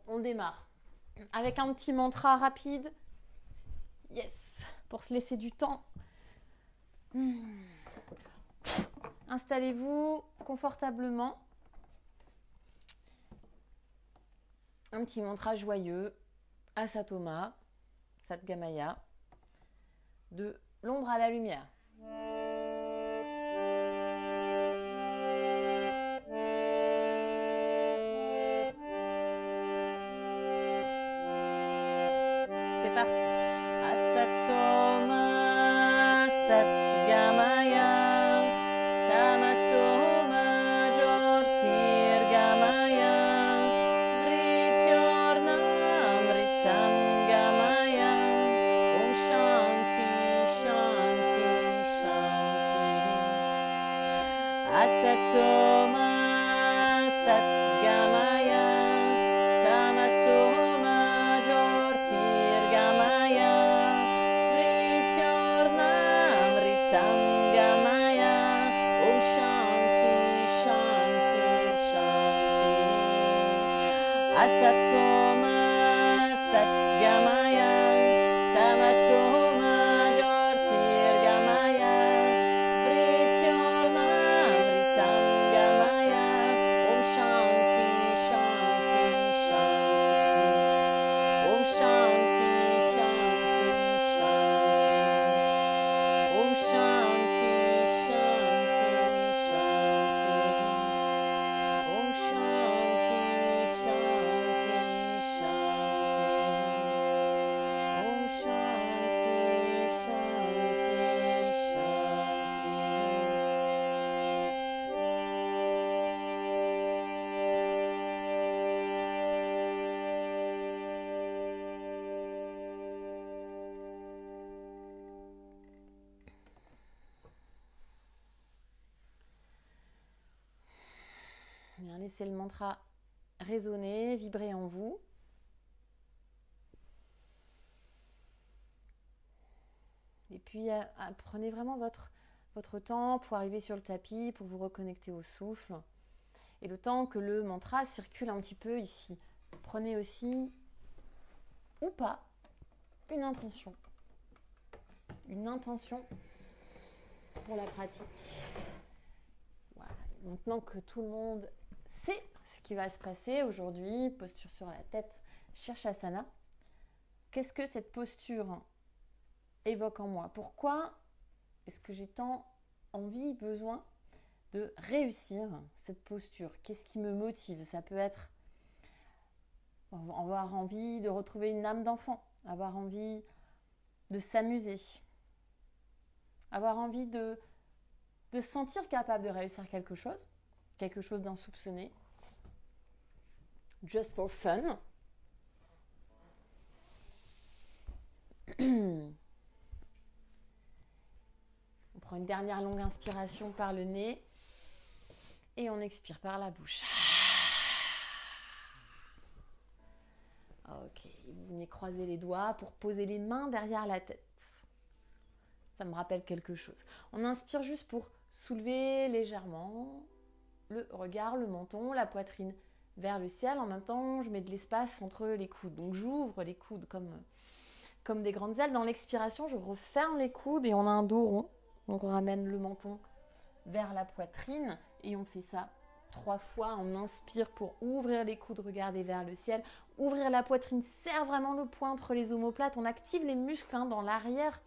On démarre avec un petit mantra rapide. Yes, pour se laisser du temps. Installez-vous confortablement. Un petit mantra joyeux. Asatoma, Satgamaya, de l'ombre à la lumière. C'est parti. Asatoma, Satgamaya, Tamasoma, Jyotirgamaya, Vrityarnamritam Gamaya, Om Shanti, Shanti, Shanti. Asatoma, Satgamaya, Tamasoma, Jyotirgamaya, Vrityarnamritam Gamaya, Om Shanti, Shanti, Shanti. Asatoma, Satgamaya, Tamasoma, Jyotirgamaya, Vrityarnamritam Gamaya, Om Shanti, Shanti, Shanti. Om Shanti, Shanti, Shanti. Om Shanti, Shanti, Shanti. Om Shanti, Shanti, Shanti. Om Shanti, Shanti, Shanti. Bien, laissez le mantra résonner, vibrer en vous. Et puis, prenez vraiment votre temps pour arriver sur le tapis, pour vous reconnecter au souffle. Et le temps que le mantra circule un petit peu ici. Prenez aussi, ou pas, une intention. Une intention pour la pratique. Voilà. Maintenant que tout le monde sait ce qui va se passer aujourd'hui, posture sur la tête, Shirshasana, qu'est-ce que cette posture évoque en moi? Pourquoi est-ce que j'ai tant envie, besoin de réussir cette posture? Qu'est-ce qui me motive? Ça peut être avoir envie de retrouver une âme d'enfant, avoir envie de s'amuser, avoir envie de se sentir capable de réussir quelque chose d'insoupçonné, just for fun. On prend une dernière longue inspiration par le nez et on expire par la bouche. Ok, vous venez croiser les doigts pour poser les mains derrière la tête. Ça me rappelle quelque chose. On inspire juste pour soulever légèrement le regard, le menton, la poitrine vers le ciel. En même temps, je mets de l'espace entre les coudes. Donc j'ouvre les coudes comme des grandes ailes. Dans l'expiration, je referme les coudes et on a un dos rond. Donc on ramène le menton vers la poitrine et on fait ça 3 fois. On inspire pour ouvrir les coudes, regarder vers le ciel. Ouvrir la poitrine, serre vraiment le poing entre les omoplates. On active les muscles dans l'arrière,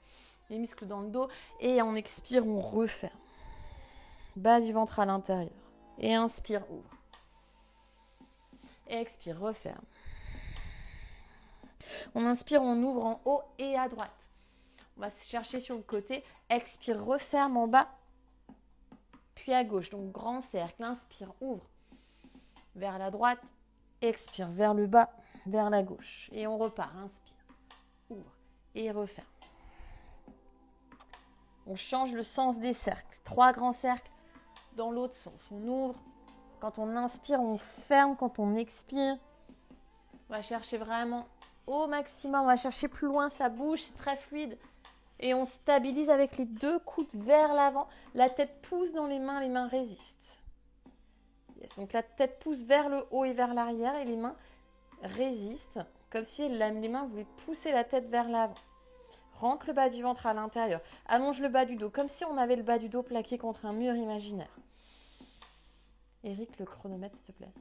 les muscles dans le dos. Et on expire, on referme. Bas du ventre à l'intérieur. Et inspire, ouvre. Et expire, referme. On inspire, on ouvre en haut et à droite. On va se chercher sur le côté. Expire, referme en bas. Puis à gauche. Donc grand cercle. Inspire, ouvre. Vers la droite. Expire, vers le bas, vers la gauche. Et on repart. Inspire, ouvre et referme. On change le sens des cercles. 3 grands cercles dans l'autre sens. On ouvre. Quand on inspire, on ferme. Quand on expire, on va chercher vraiment au maximum. On va chercher plus loin sa bouche. C'est très fluide. Et on stabilise avec les 2 coudes vers l'avant. La tête pousse dans les mains résistent. Yes. Donc la tête pousse vers le haut et vers l'arrière. Et les mains résiste, comme si les mains voulaient pousser la tête vers l'avant. Rentre le bas du ventre à l'intérieur. Allonge le bas du dos, comme si on avait le bas du dos plaqué contre un mur imaginaire. Eric, le chronomètre, s'il te plaît.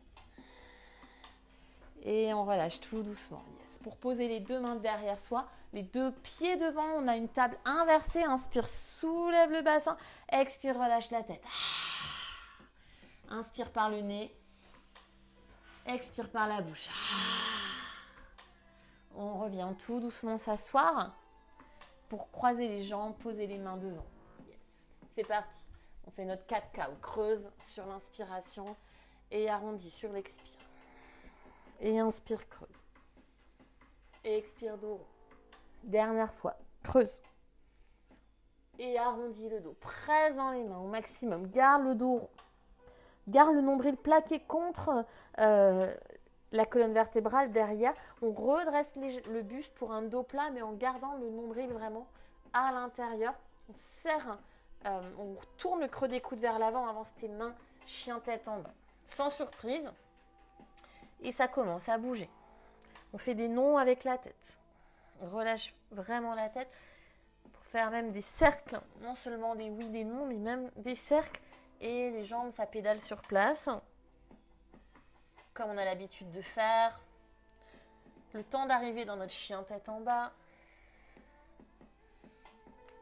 Et on relâche tout doucement. Yes. Pour poser les deux mains derrière soi, les deux pieds devant, on a une table inversée. Inspire, soulève le bassin. Expire, relâche la tête. Inspire par le nez. Expire par la bouche. On revient tout doucement s'asseoir pour croiser les jambes, poser les mains devant. Yes. C'est parti. On fait notre 4K. On creuse sur l'inspiration et arrondit sur l'expire. Et inspire, creuse. Et expire, dos rond. Dernière fois, creuse. Et arrondis le dos. Presse dans les mains au maximum. Garde le dos rond. Garde le nombril plaqué contre la colonne vertébrale derrière. On redresse le buste pour un dos plat, mais en gardant le nombril vraiment à l'intérieur. On serre, on tourne le creux des coudes vers l'avant, avance tes mains, chien tête en bas. Sans surprise. Et ça commence à bouger. On fait des nons avec la tête. On relâche vraiment la tête pour faire même des cercles. Non seulement des oui, des non, mais même des cercles. Et les jambes, ça pédale sur place. Comme on a l'habitude de faire. Le temps d'arriver dans notre chien tête en bas.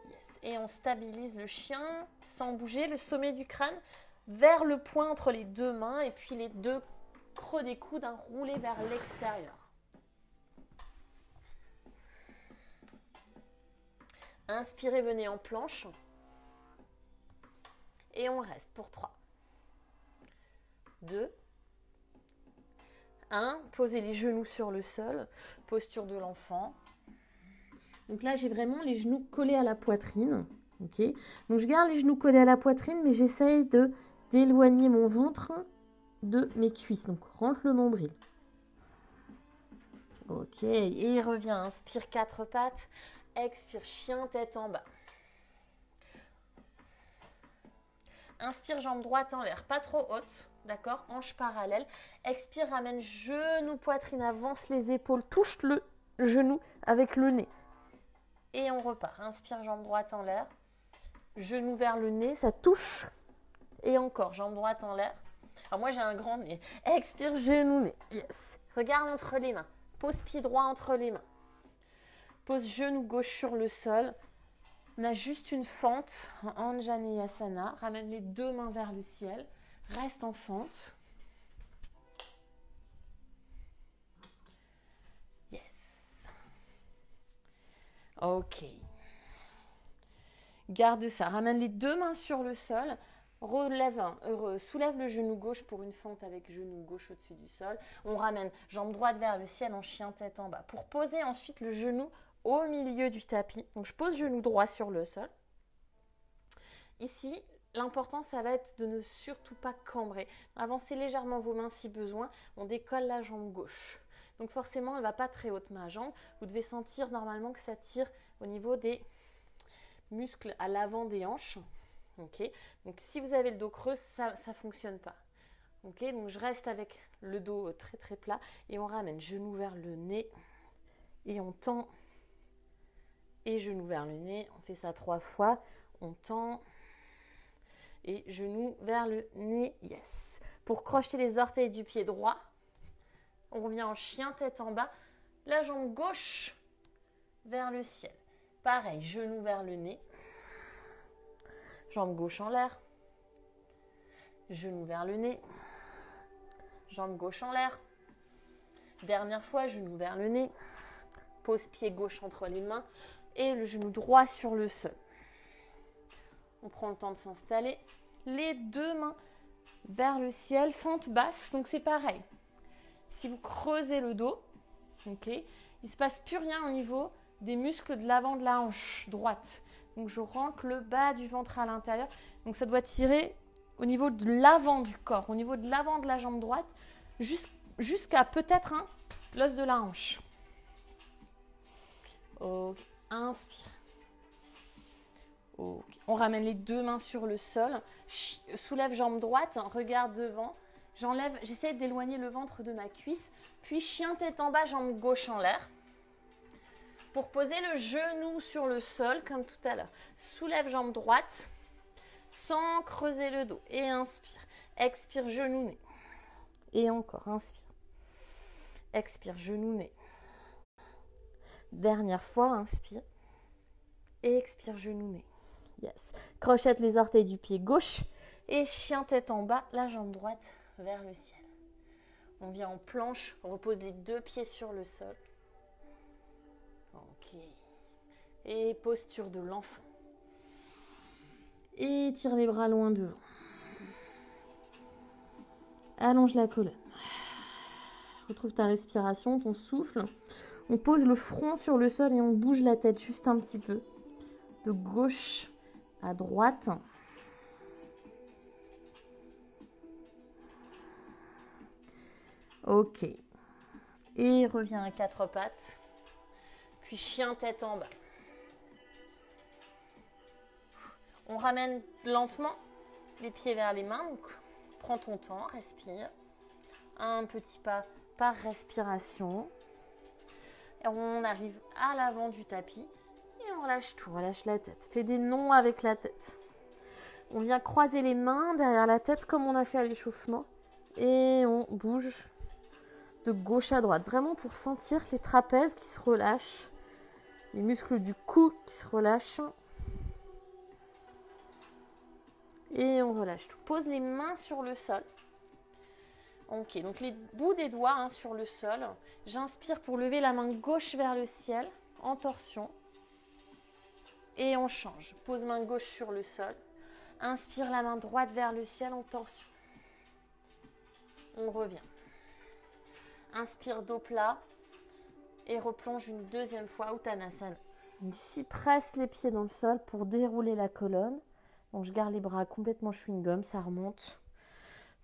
Yes. Et on stabilise le chien sans bouger, le sommet du crâne vers le point entre les deux mains. Et puis les deux creux des coudes roulés vers l'extérieur. Inspirez, venez en planche. Et on reste pour 3, 2, 1. Posez les genoux sur le sol. Posture de l'enfant. Donc là, j'ai vraiment les genoux collés à la poitrine. Okay. Donc je garde les genoux collés à la poitrine, mais j'essaye d'éloigner mon ventre de mes cuisses. Donc rentre le nombril. Ok, et revient. Inspire 4 pattes. Expire, chien tête en bas. Inspire, jambe droite en l'air, pas trop haute, d'accord? Hanche parallèle. Expire, ramène genou, poitrine, avance les épaules, touche le genou avec le nez. Et on repart. Inspire, jambe droite en l'air. Genou vers le nez, ça touche. Et encore, jambe droite en l'air. Alors moi, j'ai un grand nez. Expire, genou, nez. Yes. Regarde entre les mains. Pose pied droit entre les mains. Pose genou gauche sur le sol. On a juste une fente en Anjaneyasana. Ramène les deux mains vers le ciel. Reste en fente. Yes. Ok. Garde ça. Ramène les deux mains sur le sol. Soulève le genou gauche pour une fente avec genou gauche au-dessus du sol. On ramène jambe droite vers le ciel en chien tête en bas. Pour poser ensuite le genou au milieu du tapis. Donc je pose genou droit sur le sol. Ici, l'important, ça va être de ne surtout pas cambrer. Avancez légèrement vos mains si besoin. On décolle la jambe gauche. Donc forcément, elle ne va pas très haute ma jambe. Vous devez sentir normalement que ça tire au niveau des muscles à l'avant des hanches. Okay. Donc si vous avez le dos creux, ça ne fonctionne pas. Okay. Donc je reste avec le dos très très plat et on ramène genou vers le nez et on tend et genou vers le nez. On fait ça 3 fois. On tend et genou vers le nez. Yes. Pour crocheter les orteils du pied droit, on revient en chien tête en bas. La jambe gauche vers le ciel. Pareil, genou vers le nez. Jambe gauche en l'air. Genou vers le nez. Jambe gauche en l'air. Dernière fois, genou vers le nez. Pose pied gauche entre les mains. Et le genou droit sur le sol. On prend le temps de s'installer. Les deux mains vers le ciel. Fente basse. Donc c'est pareil. Si vous creusez le dos, okay, il ne se passe plus rien au niveau des muscles de l'avant de la hanche droite. Donc je rentre le bas du ventre à l'intérieur. Donc ça doit tirer au niveau de l'avant du corps, au niveau de l'avant de la jambe droite, jusqu'à peut-être l'os de la hanche. Okay. Inspire. Okay. On ramène les deux mains sur le sol. Soulève jambe droite, regarde devant. J'enlève, j'essaie d'éloigner le ventre de ma cuisse. Puis chien tête en bas, jambe gauche en l'air. Pour poser le genou sur le sol, comme tout à l'heure. Soulève jambe droite, sans creuser le dos. Et inspire. Expire, genou, nez. Et encore, inspire. Expire, genou, nez. Dernière fois, inspire. Et expire, genou, nez. Yes. Crochette les orteils du pied gauche. Et chien tête en bas, la jambe droite vers le ciel. On vient en planche, repose les deux pieds sur le sol. Ok. Et posture de l'enfant. Et tire les bras loin devant. Allonge la colonne. Retrouve ta respiration, ton souffle. On pose le front sur le sol et on bouge la tête juste un petit peu. De gauche à droite. Ok. Et reviens à quatre pattes. Puis chien tête en bas. On ramène lentement les pieds vers les mains. Donc, prends ton temps, respire. Un petit pas par respiration. Et on arrive à l'avant du tapis. Et on relâche tout, relâche la tête. Fais des nons avec la tête. On vient croiser les mains derrière la tête comme on a fait à l'échauffement. Et on bouge de gauche à droite. Vraiment pour sentir les trapèzes qui se relâchent. Les muscles du cou qui se relâchent. Et on relâche tout. Pose les mains sur le sol. Ok, donc les bouts des doigts sur le sol. J'inspire pour lever la main gauche vers le ciel, en torsion. Et on change. Pose main gauche sur le sol. Inspire la main droite vers le ciel, en torsion. On revient. Inspire dos plat. Et replonge une deuxième fois, Uttanasana. Ici, presse les pieds dans le sol pour dérouler la colonne. Donc, je garde les bras complètement chewing-gum, ça remonte.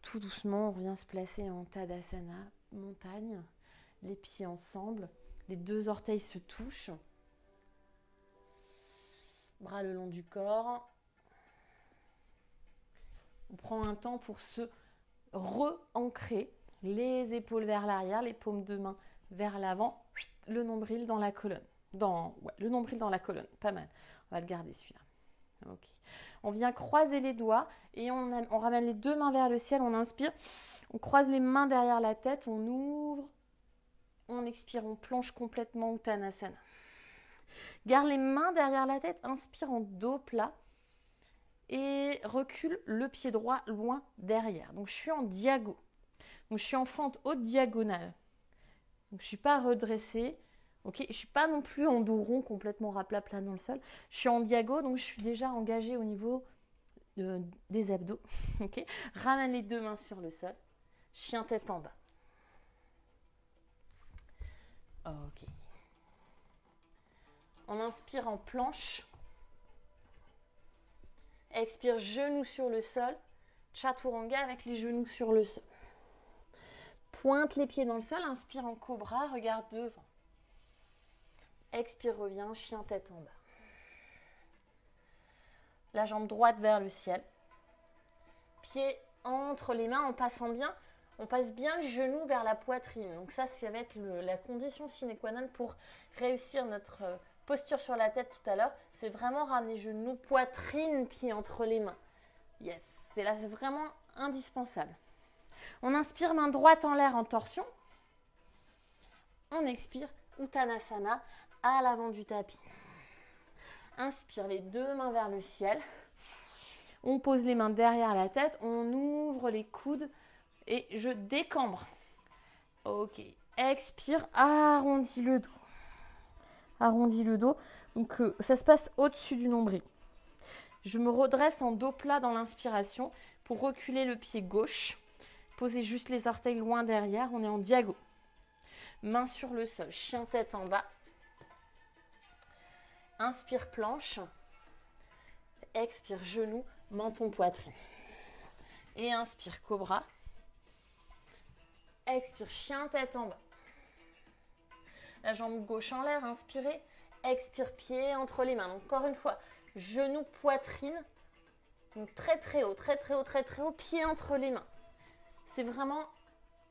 Tout doucement, on revient se placer en Tadasana, montagne. Les pieds ensemble, les deux orteils se touchent. Bras le long du corps. On prend un temps pour se re-ancrer. Les épaules vers l'arrière, les paumes de main vers l'avant. Le nombril dans la colonne. Le nombril dans la colonne, pas mal. On va le garder celui-là. Ok. On vient croiser les doigts et on ramène les deux mains vers le ciel. On inspire, on croise les mains derrière la tête, on ouvre, on expire, on plonge complètement Uttanasana. Garde les mains derrière la tête, inspire en dos plat et recule le pied droit loin derrière. Donc je suis en diago. Donc je suis en fente haute diagonale. Donc je ne suis pas redressée. Okay, je ne suis pas non plus en dos rond, complètement raplat dans le sol. Je suis en diago, donc je suis déjà engagée au niveau des abdos. Okay. Ramène les deux mains sur le sol. Chien tête en bas. Ok. On inspire en planche. Expire, genoux sur le sol. Chaturanga avec les genoux sur le sol. Pointe les pieds dans le sol. Inspire en cobra, regarde devant. Expire, reviens, chien tête en bas. La jambe droite vers le ciel. Pied entre les mains en passant bien. On passe bien le genou vers la poitrine. Donc ça va être la condition sine qua non pour réussir notre posture sur la tête tout à l'heure. C'est vraiment ramener genou, poitrine, pied entre les mains. Yes, c'est là, c'est vraiment indispensable. On inspire, main droite en l'air en torsion. On expire, Uttanasana à l'avant du tapis. Inspire, les deux mains vers le ciel. On pose les mains derrière la tête. On ouvre les coudes et je décambre. Ok. Expire, arrondis le dos. Arrondis le dos. Donc, ça se passe au-dessus du nombril. Je me redresse en dos plat dans l'inspiration pour reculer le pied gauche. Poser juste les orteils loin derrière. On est en diago. Main sur le sol. Chien tête en bas. Inspire, planche. Expire, genou, menton, poitrine. Et inspire, cobra. Expire, chien tête en bas. La jambe gauche en l'air, inspirez. Expire, pied entre les mains. Donc, encore une fois, genou, poitrine. Donc très très haut, très très haut, très très haut. Pied entre les mains. C'est vraiment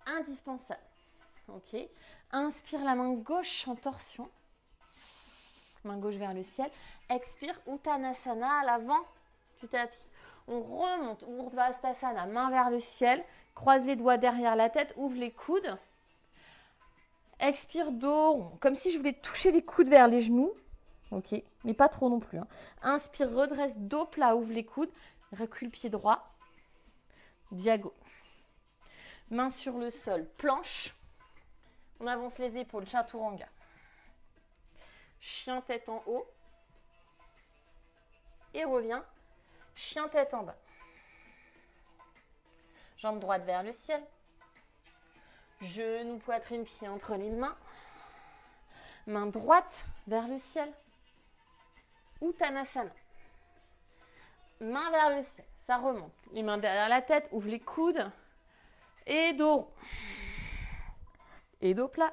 indispensable. Ok. Inspire la main gauche en torsion. Main gauche vers le ciel. Expire Uttanasana à l'avant du tapis. On remonte Urdhvastasana, main vers le ciel. Croise les doigts derrière la tête. Ouvre les coudes. Expire dos rond. Comme si je voulais toucher les coudes vers les genoux. Ok. Mais pas trop non plus. Inspire, redresse, dos plat. Ouvre les coudes. Recule pied droit. Diago. Main sur le sol. Planche. On avance les épaules. Chaturanga. Chien tête en haut. Et revient. Chien tête en bas. Jambe droite vers le ciel. Genou, poitrine, pied entre les mains. Main droite vers le ciel. Uttanasana. Main vers le ciel. Ça remonte. Les mains derrière la tête. Ouvre les coudes. Et dos rond. Et dos plat.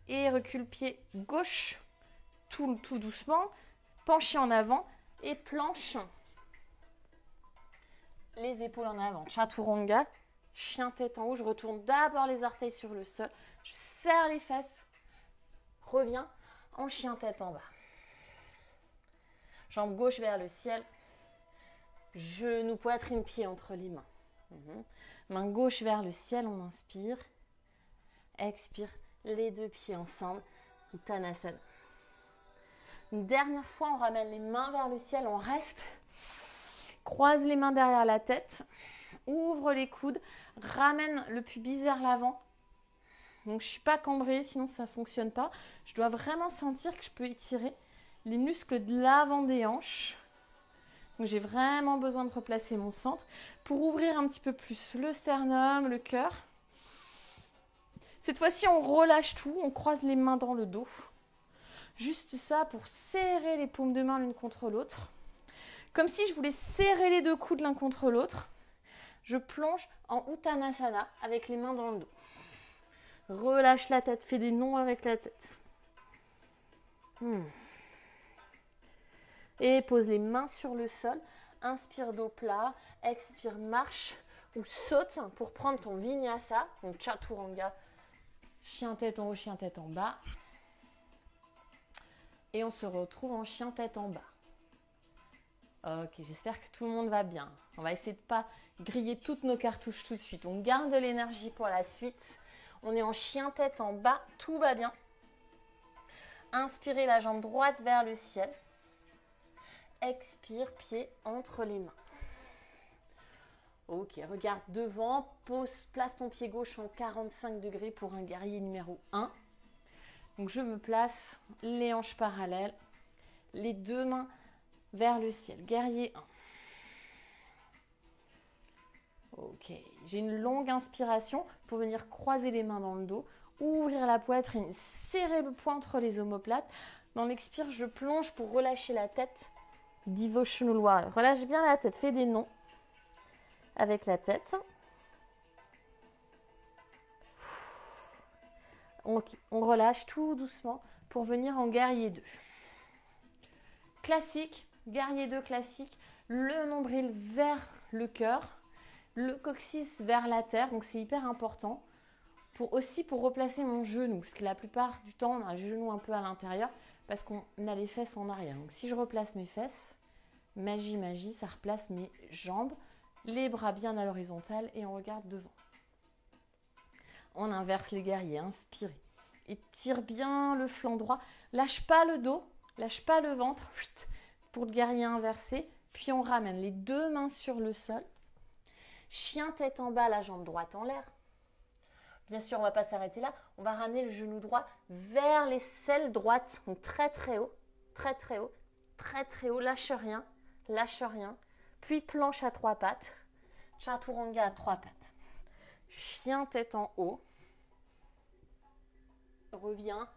Et recule pied gauche. Tout doucement. Penché en avant. Et planche. Les épaules en avant. Chaturanga. Chien tête en haut. Je retourne d'abord les orteils sur le sol. Je serre les fesses. Reviens en chien tête en bas. Jambe gauche vers le ciel. Genou, poitrine, pied entre les mains. Main gauche vers le ciel. On inspire. Expire. Les deux pieds ensemble. Uttanasana. Une dernière fois, on ramène les mains vers le ciel. On reste. Croise les mains derrière la tête. Ouvre les coudes. Ramène le pubis vers l'avant. Donc, je ne suis pas cambrée, sinon ça ne fonctionne pas. Je dois vraiment sentir que je peux étirer les muscles de l'avant des hanches. Donc, j'ai vraiment besoin de replacer mon centre pour ouvrir un petit peu plus le sternum, le cœur. Cette fois-ci, on relâche tout. On croise les mains dans le dos. Juste ça pour serrer les paumes de main l'une contre l'autre. Comme si je voulais serrer les deux coudes l'un contre l'autre. Je plonge en Uttanasana avec les mains dans le dos. Relâche la tête, fais des nons avec la tête. Et pose les mains sur le sol. Inspire dos plat, expire marche ou saute pour prendre ton vinyasa, donc chaturanga, chien tête en haut, chien tête en bas. Et on se retrouve en chien tête en bas. Ok, j'espère que tout le monde va bien. On va essayer de ne pas griller toutes nos cartouches tout de suite. On garde de l'énergie pour la suite. On est en chien tête en bas, tout va bien. Inspirez la jambe droite vers le ciel. Expire, pied entre les mains. Ok, regarde devant, place ton pied gauche en 45 degrés pour un guerrier numéro 1. Donc je me place, les hanches parallèles, les deux mains vers le ciel. Guerrier 1. Ok, j'ai une longue inspiration pour venir croiser les mains dans le dos, ouvrir la poitrine, serrer le poing entre les omoplates. Dans l'expire, je plonge pour relâcher la tête. Devotional Warrior. Relâche bien la tête, fais des nons avec la tête. Ok, on relâche tout doucement pour venir en guerrier 2. Classique, guerrier 2 classique, le nombril vers le cœur. Le coccyx vers la terre, donc c'est hyper important. Pour replacer mon genou, parce que la plupart du temps, on a le genou un peu à l'intérieur, parce qu'on a les fesses en arrière. Donc si je replace mes fesses, magie, ça replace mes jambes, les bras bien à l'horizontale et on regarde devant. On inverse les guerriers, inspirez. Étire bien le flanc droit, lâche pas le dos, lâche pas le ventre, pour le guerrier inversé. Puis on ramène les deux mains sur le sol. Chien tête en bas, la jambe droite en l'air. Bien sûr, on ne va pas s'arrêter là. On va ramener le genou droit vers l'aisselle droite. Donc très très haut, très très haut, très très haut. Lâche rien, lâche rien. Puis planche à 3 pattes. Chaturanga à 3 pattes. Chien tête en haut. Reviens.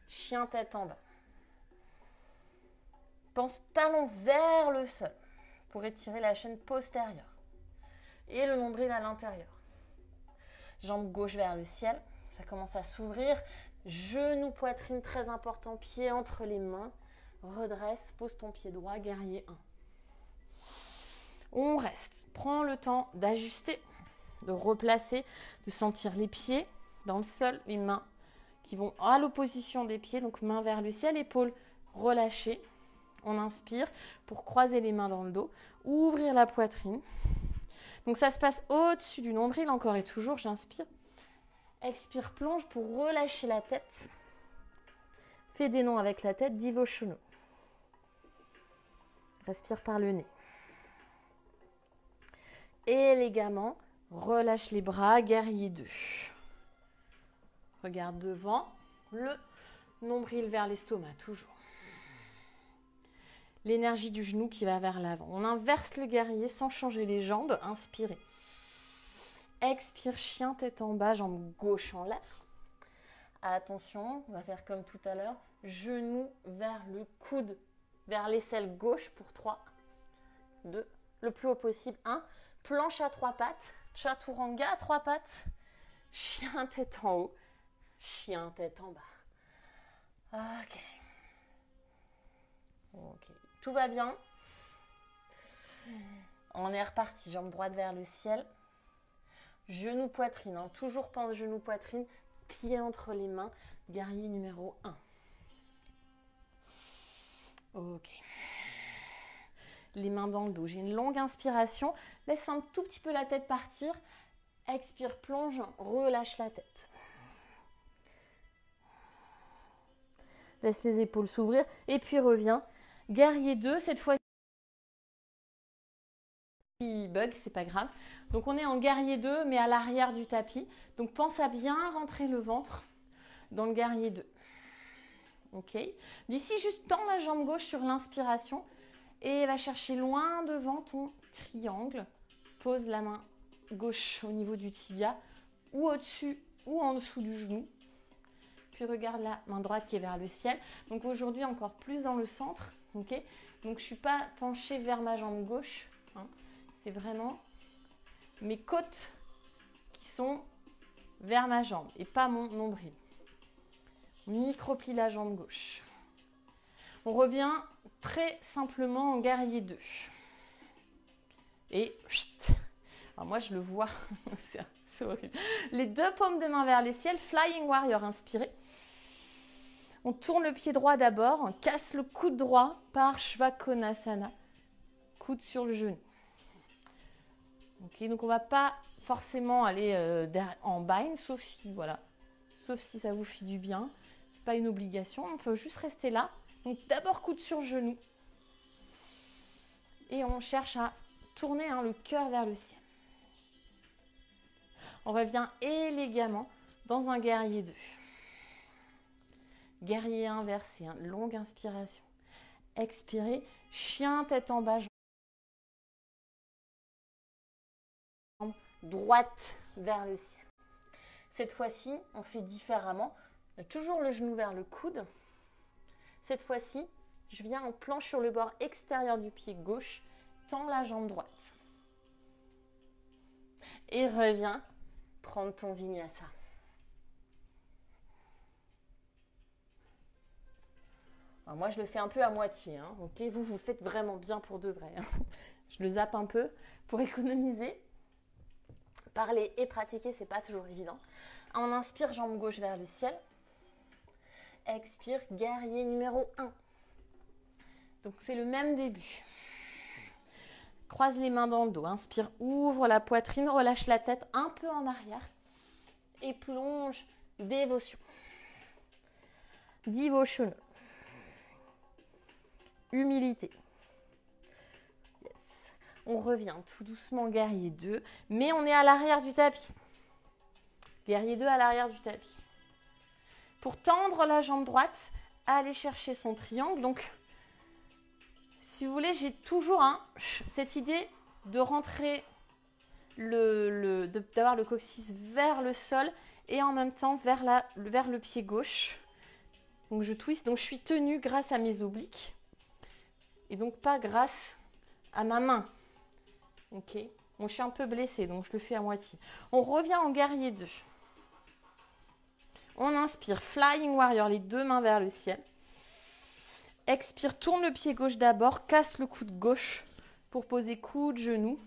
Chien tête en bas. Pense talon vers le sol pour étirer la chaîne postérieure. Et le nombril à l'intérieur. Jambe gauche vers le ciel. Ça commence à s'ouvrir. Genou, poitrine, très important. Pied entre les mains. Redresse. Pose ton pied droit. Guerrier 1. On reste. Prends le temps d'ajuster. de replacer, de sentir les pieds dans le sol, les mains qui vont à l'opposition des pieds, donc main vers le ciel, épaules relâchées. On inspire pour croiser les mains dans le dos, ouvrir la poitrine. Donc ça se passe au-dessus du nombril, encore et toujours, j'inspire. Expire, plonge pour relâcher la tête. Fais des noms avec la tête, Divasana. Respire par le nez. Élégamment, relâche les bras, guerrier 2. Regarde devant, le nombril vers l'estomac, toujours. L'énergie du genou qui va vers l'avant. On inverse le guerrier sans changer les jambes. Inspirez. Expire, chien, tête en bas, jambe gauche en l'air. Attention, on va faire comme tout à l'heure. Genou vers le coude, vers l'aisselle gauche pour 3, 2, le plus haut possible. 1, planche à 3 pattes, chaturanga à 3 pattes, chien, tête en haut, chien, tête en bas. Ok. Tout va bien. On est reparti, jambe droite vers le ciel. Genou, poitrine, hein. Toujours pense genou, poitrine, pied entre les mains, guerrier numéro 1. Ok. Les mains dans le dos. J'ai une longue inspiration. Laisse un tout petit peu la tête partir. Expire, plonge, relâche la tête. Laisse les épaules s'ouvrir et puis reviens. Guerrier 2, cette fois-ci. Bug, c'est pas grave. Donc on est en guerrier 2 mais à l'arrière du tapis. Donc pense à bien rentrer le ventre dans le guerrier 2. Ok. D'ici juste tends la jambe gauche sur l'inspiration et va chercher loin devant ton triangle. Pose la main gauche au niveau du tibia ou au-dessus ou en dessous du genou. Puis regarde la main droite qui est vers le ciel. Donc aujourd'hui encore plus dans le centre. Ok. Donc je suis pas penchée vers ma jambe gauche. Hein. C'est vraiment mes côtes qui sont vers ma jambe et pas mon nombril. Micro-plie la jambe gauche. On revient très simplement en guerrier 2. Et alors moi je le vois, c'est horrible. Les deux paumes de main vers le ciel, Flying Warrior, inspirez. On tourne le pied droit d'abord, on casse le coude droit, Parshvakonasana, coude sur le genou. Ok, donc on ne va pas forcément aller en bind, sauf si ça vous fait du bien. Ce n'est pas une obligation, on peut juste rester là. Donc d'abord coude sur genou. Et on cherche à tourner le cœur vers le ciel. On revient élégamment dans un guerrier 2. Guerrier inversé, longue inspiration. Expirez, chien tête en bas, jambe droite vers le ciel. Cette fois-ci, on fait différemment. Toujours le genou vers le coude. Cette fois-ci, je viens en planche sur le bord extérieur du pied gauche, tends la jambe droite. Et reviens prendre ton vinyasa. Alors moi, je le fais un peu à moitié. Ok, vous le faites vraiment bien pour de vrai. Je le zappe un peu pour économiser. Parler et pratiquer, c'est pas toujours évident. On inspire, jambe gauche vers le ciel. Expire, guerrier numéro 1. Donc c'est le même début. Croise les mains dans le dos. Inspire, ouvre la poitrine, relâche la tête un peu en arrière. Et plonge, dévotion. Divasana. Humilité. Yes. On revient tout doucement, guerrier 2. Mais on est à l'arrière du tapis. Guerrier 2 à l'arrière du tapis. Pour tendre la jambe droite, aller chercher son triangle. Donc, si vous voulez, j'ai toujours cette idée de rentrer, d'avoir le coccyx vers le sol et en même temps vers le pied gauche. Donc, je twist. Donc, je suis tenue grâce à mes obliques et donc pas grâce à ma main. Ok. Bon, je suis un peu blessée, donc je le fais à moitié. On revient en guerrier 2. On inspire, Flying Warrior, les deux mains vers le ciel. Expire, tourne le pied gauche d'abord, casse le coude gauche pour poser coude, genou.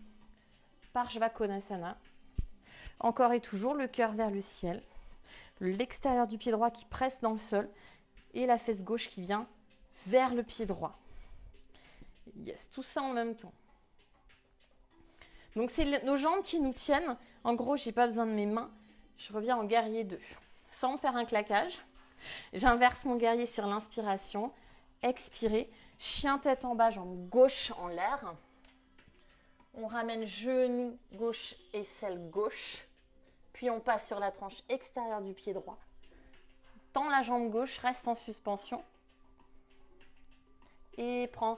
Parshvakonasana. Encore et toujours, le cœur vers le ciel. L'extérieur du pied droit qui presse dans le sol. Et la fesse gauche qui vient vers le pied droit. Yes, tout ça en même temps. Donc, c'est nos jambes qui nous tiennent. En gros, je n'ai pas besoin de mes mains. Je reviens en guerrier 2. Sans me faire un claquage. J'inverse mon guerrier sur l'inspiration. Expirez. Chien tête en bas, jambe gauche en l'air. On ramène genou gauche, aisselle gauche. Puis on passe sur la tranche extérieure du pied droit. Tends la jambe gauche, reste en suspension. Et prends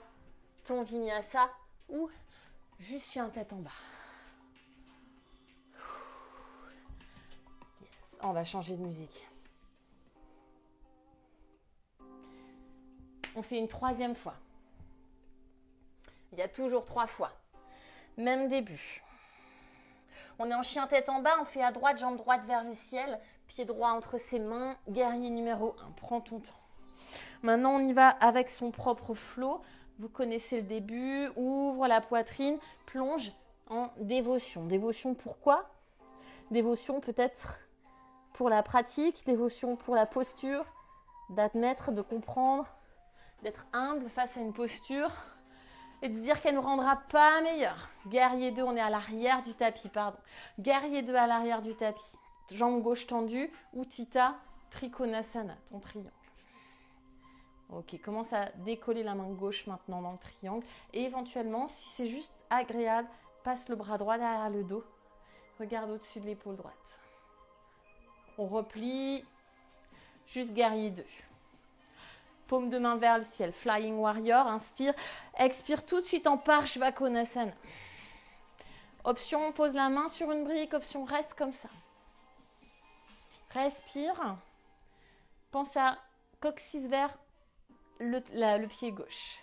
ton vinyasa ou juste chien tête en bas. Yes. On va changer de musique. On fait une troisième fois. Il y a toujours 3 fois. Même début. On est en chien tête en bas, on fait à droite, jambe droite vers le ciel, pied droit entre ses mains, guerrier numéro 1. Prends ton temps. Maintenant, on y va avec son propre flow. Vous connaissez le début. Ouvre la poitrine, plonge en dévotion. Dévotion pourquoi? Dévotion peut-être pour la pratique, dévotion pour la posture, d'admettre, de comprendre, d'être humble face à une posture et de se dire qu'elle ne nous rendra pas meilleur. Guerrier 2, on est à l'arrière du tapis, pardon. Guerrier 2 à l'arrière du tapis. Jambe gauche tendue, Utthita Trikonasana, ton triangle. Ok, commence à décoller la main gauche maintenant dans le triangle. Et éventuellement, si c'est juste agréable, passe le bras droit derrière le dos. Regarde au-dessus de l'épaule droite. On replie. Juste guerrier 2. Paume de main vers le ciel. Flying Warrior. Inspire. Expire tout de suite en Parshvakonasana. Option, on pose la main sur une brique. Option, reste comme ça. Respire. Pense à coccyx vers le pied gauche.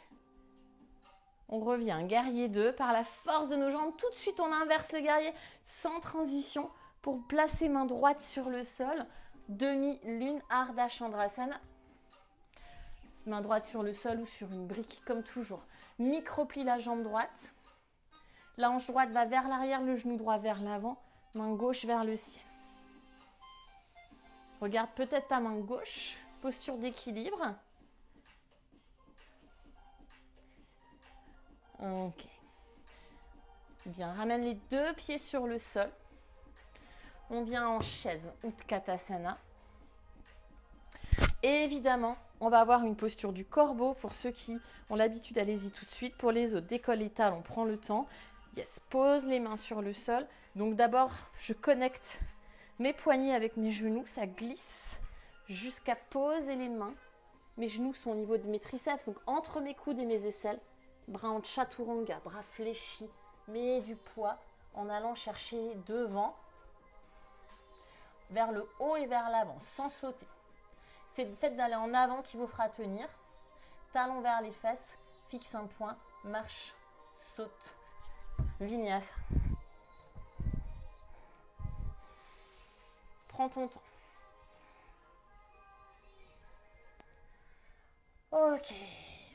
On revient, guerrier 2, par la force de nos jambes. Tout de suite, on inverse le guerrier sans transition pour placer main droite sur le sol. Demi-lune, Ardha Chandrasana. Main droite sur le sol ou sur une brique, comme toujours. Micro-plie la jambe droite. La hanche droite va vers l'arrière, le genou droit vers l'avant. Main gauche vers le ciel. Regarde peut-être ta main gauche. Posture d'équilibre. Ok. Bien, ramène les 2 pieds sur le sol. On vient en chaise, Utkatasana. Et évidemment, on va avoir une posture du corbeau pour ceux qui ont l'habitude, allez-y tout de suite. Pour les autres, décolle les talons, on prend le temps. Yes, pose les mains sur le sol. Donc d'abord, je connecte mes poignets avec mes genoux, ça glisse jusqu'à poser les mains. Mes genoux sont au niveau de mes triceps, donc entre mes coudes et mes aisselles. Bras en chaturanga, bras fléchis, mais du poids en allant chercher devant, vers le haut et vers l'avant, sans sauter. C'est le fait d'aller en avant qui vous fera tenir. Talons vers les fesses, fixe un point, marche, saute, vinyasa. Prends ton temps. Ok,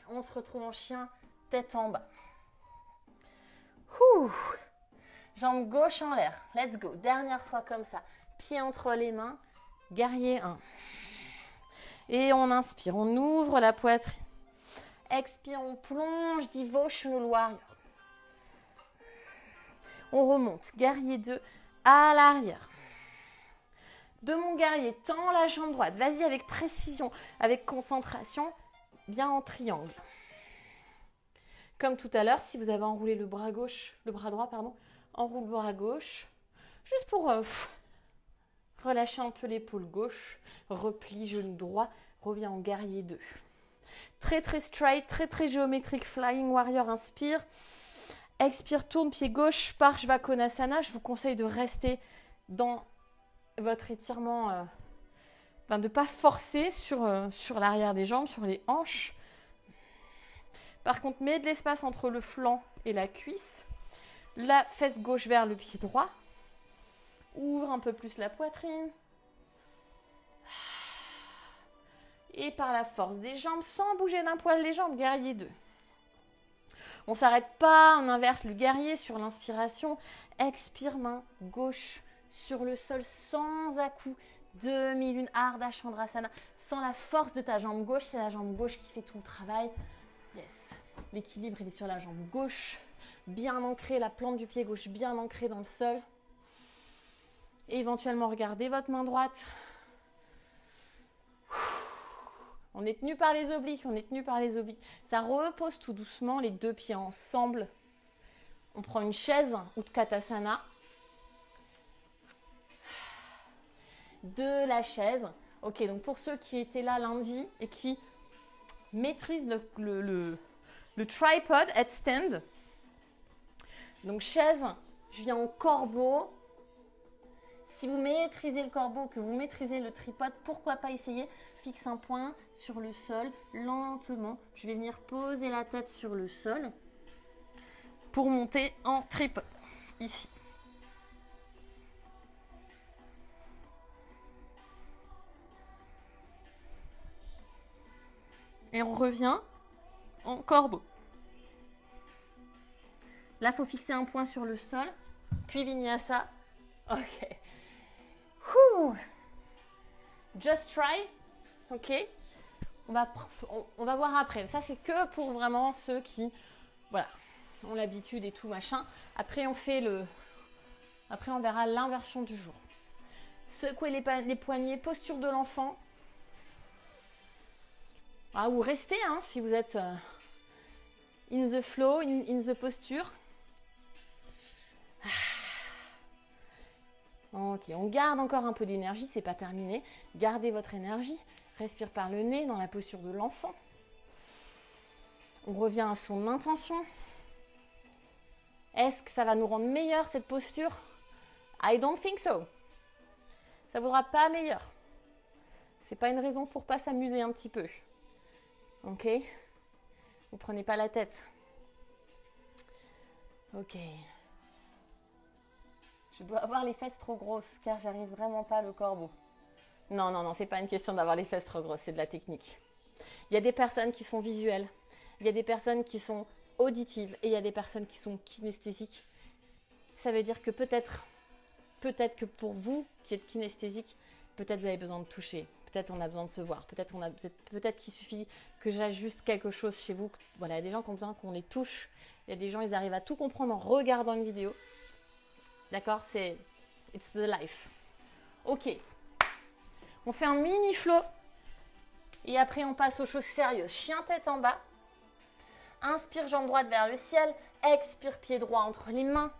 on se retrouve en chien, tête en bas. Ouh. Jambe gauche en l'air, let's go. Dernière fois comme ça, pied entre les mains, guerrier 1. Et on inspire, on ouvre la poitrine. Expire, on plonge, Devotional Warrior. On remonte, guerrier 2 à l'arrière. De mon guerrier, tends la jambe droite. Vas-y avec précision, avec concentration. Viens en triangle. Comme tout à l'heure, si vous avez enroulé le bras droit, enroule le bras gauche. Juste pour relâcher un peu l'épaule gauche. Replie, genou droit. Reviens en guerrier 2. Très très straight, très très géométrique. Flying Warrior, inspire. Expire, tourne, pied gauche, Parshvakonasana. Je vous conseille de rester dans votre étirement, de ne pas forcer sur l'arrière des jambes, sur les hanches. Par contre, mets de l'espace entre le flanc et la cuisse. La fesse gauche vers le pied droit. Ouvre un peu plus la poitrine. Et par la force des jambes, sans bouger d'un poil les jambes, guerrier 2. On ne s'arrête pas, on inverse le guerrier sur l'inspiration. Expire, main gauche sur le sol sans à-coups. Demi-lune Ardha Chandrasana, sans la force de ta jambe gauche, c'est la jambe gauche qui fait tout le travail. Yes. L'équilibre, il est sur la jambe gauche, bien ancré, la plante du pied gauche bien ancrée dans le sol. Et éventuellement, regardez votre main droite. On est tenu par les obliques, on est tenu par les obliques. Ça repose tout doucement, les deux pieds ensemble. On prend une chaise, Utkatasana. De la chaise. Ok, donc pour ceux qui étaient là lundi et qui maîtrisent le tripod headstand. Donc chaise, je viens en corbeau. Si vous maîtrisez le corbeau, que vous maîtrisez le tripode, pourquoi pas essayer? Fixe un point sur le sol, lentement. Je vais venir poser la tête sur le sol pour monter en tripode, ici. Et on revient en corbeau. Là, il faut fixer un point sur le sol, puis Vinyasa. Ok. Whew. Just try. Ok. On va voir après. Ça, c'est que pour vraiment ceux qui, voilà, ont l'habitude et tout machin. Après, après, on verra l'inversion du jour. Secouez les poignets, posture de l'enfant. Ah, ou restez, hein, si vous êtes in the flow, in the posture. Ok, on garde encore un peu d'énergie, c'est pas terminé. Gardez votre énergie. Respire par le nez dans la posture de l'enfant. On revient à son intention. Est-ce que ça va nous rendre meilleur cette posture? I don't think so. Ça ne vaudra pas meilleur. C'est pas une raison pour pas s'amuser un petit peu. Ok? Vous prenez pas la tête. Ok. Je dois avoir les fesses trop grosses car j'arrive vraiment pas le corbeau. Non, c'est pas une question d'avoir les fesses trop grosses, c'est de la technique. Il y a des personnes qui sont visuelles, il y a des personnes qui sont auditives et il y a des personnes qui sont kinesthésiques. Ça veut dire que peut-être que pour vous qui êtes kinesthésique, peut-être vous avez besoin de toucher, peut-être on a besoin de se voir, peut-être qu'il suffit que j'ajuste quelque chose chez vous. Voilà, il y a des gens qui ont besoin qu'on les touche, il y a des gens ils arrivent à tout comprendre en regardant une vidéo. D'accord, it's the life. Ok. On fait un mini flow. Et après, on passe aux choses sérieuses. Chien tête en bas. Inspire, jambe droite vers le ciel. Expire, pied droit entre les mains.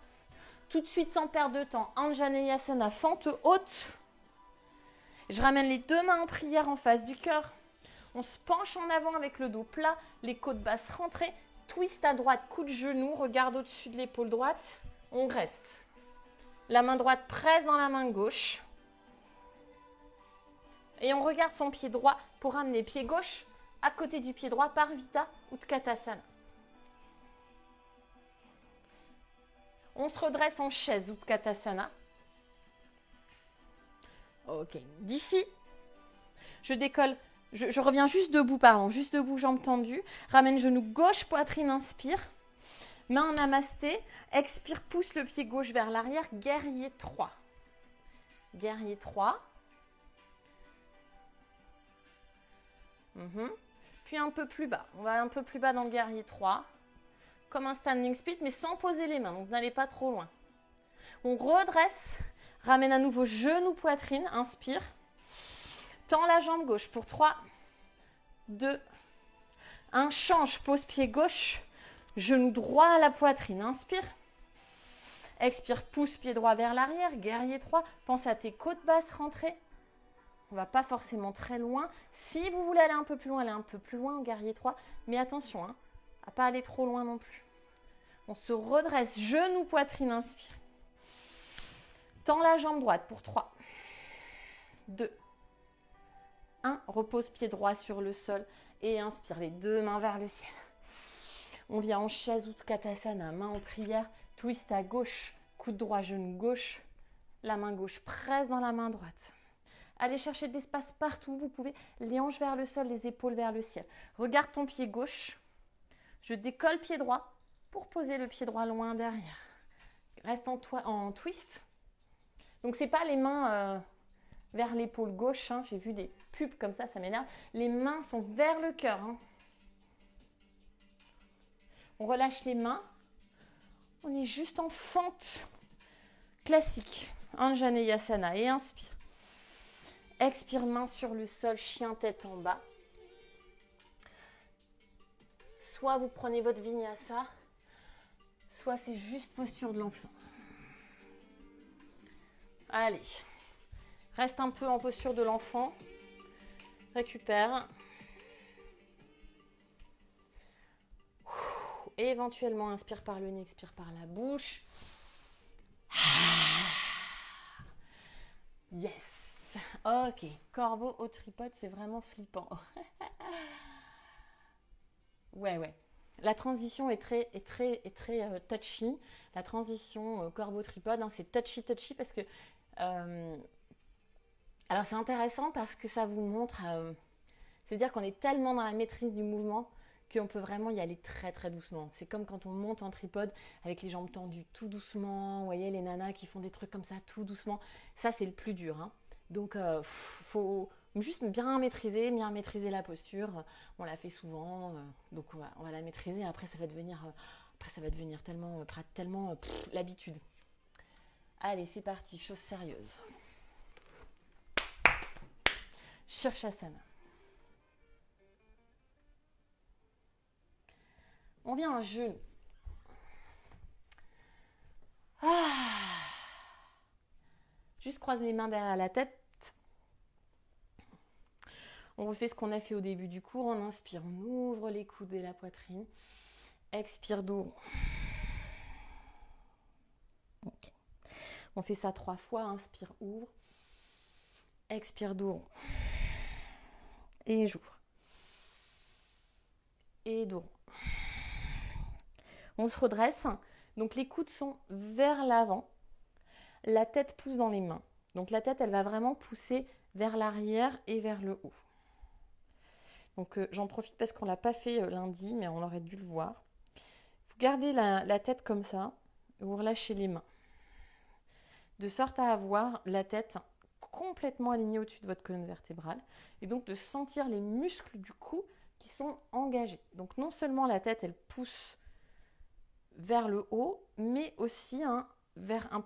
Tout de suite, sans perdre de temps, Anjaneyasana, fente haute. Je ramène les deux mains en prière en face du cœur. On se penche en avant avec le dos plat, les côtes basses rentrées. Twist à droite, coup de genou, regarde au-dessus de l'épaule droite. On reste. La main droite presse dans la main gauche. Et on regarde son pied droit pour amener pied gauche à côté du pied droit par Vita Utkatasana. On se redresse en chaise Utkatasana. Ok. D'ici, je décolle, je reviens juste debout, juste debout, jambes tendues. Ramène genou gauche, poitrine, inspire. Main en namasté. Expire, pousse le pied gauche vers l'arrière. Guerrier 3. Guerrier 3. Puis un peu plus bas. On va un peu plus bas dans le guerrier 3. Comme un standing split, mais sans poser les mains. Donc, n'allez pas trop loin. On redresse. Ramène à nouveau genou, poitrine. Inspire. Tends la jambe gauche pour 3, 2, 1. Change. Pose pied gauche. Genou droit à la poitrine. Inspire. Expire. Pousse pied droit vers l'arrière. Guerrier 3. Pense à tes côtes basses rentrées. On ne va pas forcément très loin. Si vous voulez aller un peu plus loin, allez un peu plus loin en guerrier 3. Mais attention, à ne pas aller trop loin non plus. On se redresse, genou, poitrine, inspire. Tends la jambe droite pour 3, 2, 1. Repose pied droit sur le sol et inspire les deux mains vers le ciel. On vient en chaise Utkatasana, main en prière, twist à gauche, coude droit, genou gauche. La main gauche presse dans la main droite. Allez chercher de l'espace partout où vous pouvez. Les hanches vers le sol, les épaules vers le ciel. Regarde ton pied gauche. Je décolle pied droit pour poser le pied droit loin derrière. Reste en twist. Donc c'est pas les mains vers l'épaule gauche, hein. J'ai vu des pubs comme ça m'énerve. Les mains sont vers le cœur, hein. On relâche les mains. On est juste en fente classique. Anjaneyasana et inspire. Expire, main sur le sol, chien tête en bas. Soit vous prenez votre vinyasa, soit c'est juste posture de l'enfant. Allez, reste un peu en posture de l'enfant. Récupère. Et éventuellement, inspire par le nez, expire par la bouche. Yes. Ok, corbeau au tripode, c'est vraiment flippant. Ouais. La transition est très touchy. La transition corbeau tripode, hein, c'est touchy parce que... alors c'est intéressant parce que ça vous montre... c'est-à-dire qu'on est tellement dans la maîtrise du mouvement qu'on peut vraiment y aller très très doucement. C'est comme quand on monte en tripode avec les jambes tendues tout doucement. Vous voyez les nanas qui font des trucs comme ça tout doucement. Ça c'est le plus dur, hein. Donc faut juste bien maîtriser la posture. On la fait souvent, donc on va la maîtriser. Après ça va devenir tellement l'habitude. Allez, c'est parti, chose sérieuse. Shirshasana. On vient à genou. Juste croise les mains derrière la tête. On refait ce qu'on a fait au début du cours. On inspire, on ouvre les coudes et la poitrine. Expire, dos. Okay. On fait ça 3 fois. Inspire, ouvre. Expire, dos. Et j'ouvre. Et dos. On se redresse. Donc les coudes sont vers l'avant. La tête pousse dans les mains. Donc la tête, elle va vraiment pousser vers l'arrière et vers le haut. Donc j'en profite parce qu'on ne l'a pas fait lundi, mais on aurait dû le voir. Vous gardez la tête comme ça, et vous relâchez les mains. De sorte à avoir la tête complètement alignée au-dessus de votre colonne vertébrale. Et donc de sentir les muscles du cou qui sont engagés. Donc non seulement la tête, elle pousse vers le haut, mais aussi un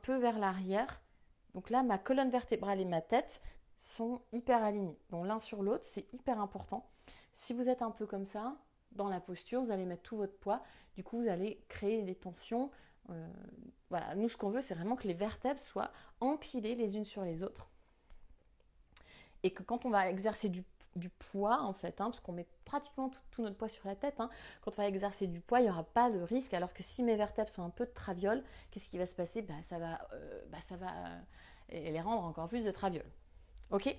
peu vers l'arrière. Donc là, ma colonne vertébrale et ma tête sont hyper alignées. Donc l'un sur l'autre, c'est hyper important. Si vous êtes un peu comme ça, dans la posture, vous allez mettre tout votre poids. Du coup, vous allez créer des tensions. Voilà, nous, ce qu'on veut, c'est vraiment que les vertèbres soient empilées les unes sur les autres. Et que quand on va exercer du poids, en fait, parce qu'on met pratiquement tout notre poids sur la tête, quand on va exercer du poids, il n'y aura pas de risque. Alors que si mes vertèbres sont un peu de traviole, qu'est-ce qui va se passer ? Ça va les rendre encore plus de traviole. Ok ?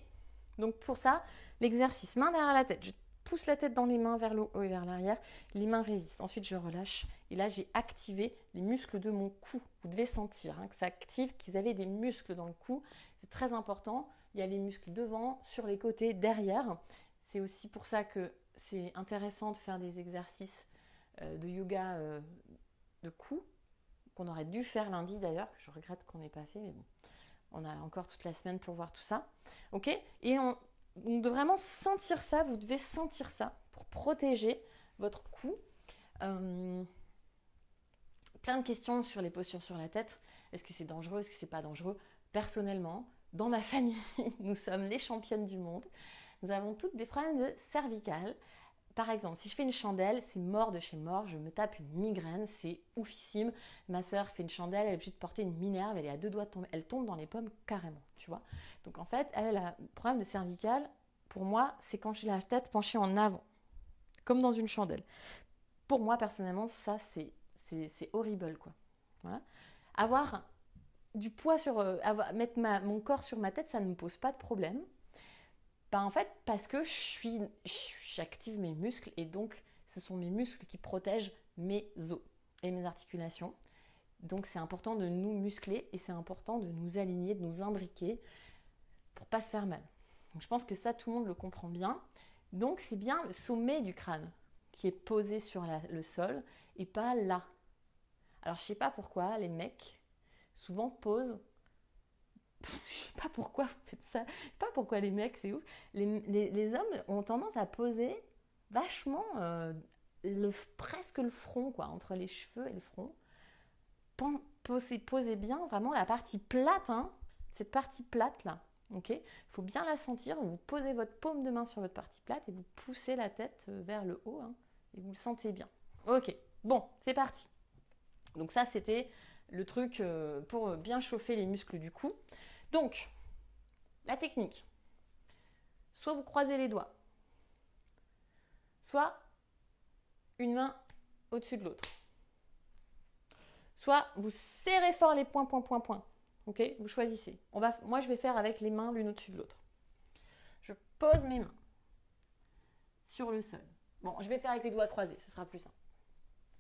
Donc pour ça, l'exercice, main derrière la tête. Je pousse la tête dans les mains vers le haut et vers l'arrière. Les mains résistent. Ensuite, je relâche. Et là, j'ai activé les muscles de mon cou. Vous devez sentir que ça active, qu'ils avaient des muscles dans le cou. C'est très important. Il y a les muscles devant, sur les côtés, derrière. C'est aussi pour ça que c'est intéressant de faire des exercices de yoga de cou, qu'on aurait dû faire lundi d'ailleurs. Je regrette qu'on n'ait pas fait, mais bon. On a encore toute la semaine pour voir tout ça. Ok ? Et on doit vraiment sentir ça. Vous devez sentir ça pour protéger votre cou. Plein de questions sur les postures sur la tête. Est-ce que c'est dangereux ? Est-ce que c'est pas dangereux ? Personnellement, dans ma famille, nous sommes les championnes du monde. Nous avons toutes des problèmes de cervicales. Par exemple, si je fais une chandelle, c'est mort de chez mort, je me tape une migraine, c'est oufissime. Ma sœur fait une chandelle, elle est obligée de porter une minerve, elle est à 2 doigts de tomber, elle tombe dans les pommes carrément, tu vois. Donc en fait, elle a un problème de cervicale, pour moi, c'est quand j'ai la tête penchée en avant, comme dans une chandelle. Pour moi, personnellement, ça, c'est horrible, quoi. Voilà. Avoir du poids mettre mon corps sur ma tête, ça ne me pose pas de problème. En fait, parce que j'active mes muscles et donc ce sont mes muscles qui protègent mes os et mes articulations. Donc c'est important de nous muscler et c'est important de nous aligner, de nous imbriquer pour pas se faire mal. Donc je pense que ça, tout le monde le comprend bien. Donc c'est bien le sommet du crâne qui est posé sur le sol et pas là. Alors je sais pas pourquoi les mecs souvent posent Je sais pas pourquoi vous faites ça. Je sais pas pourquoi les mecs, c'est ouf. Les hommes ont tendance à poser vachement presque le front, quoi, entre les cheveux et le front. Posez bien vraiment la partie plate, hein, cette partie plate là. Ok, il faut bien la sentir. Vous posez votre paume de main sur votre partie plate et vous poussez la tête vers le haut, hein, et vous le sentez bien. Ok, bon, c'est parti. Donc ça, c'était le truc pour bien chauffer les muscles du cou. Donc, la technique. Soit vous croisez les doigts, soit une main au-dessus de l'autre. Soit vous serrez fort les poings. Ok, vous choisissez. Moi, je vais faire avec les mains l'une au-dessus de l'autre. Je pose mes mains sur le sol. Bon, je vais faire avec les doigts croisés, ce sera plus simple.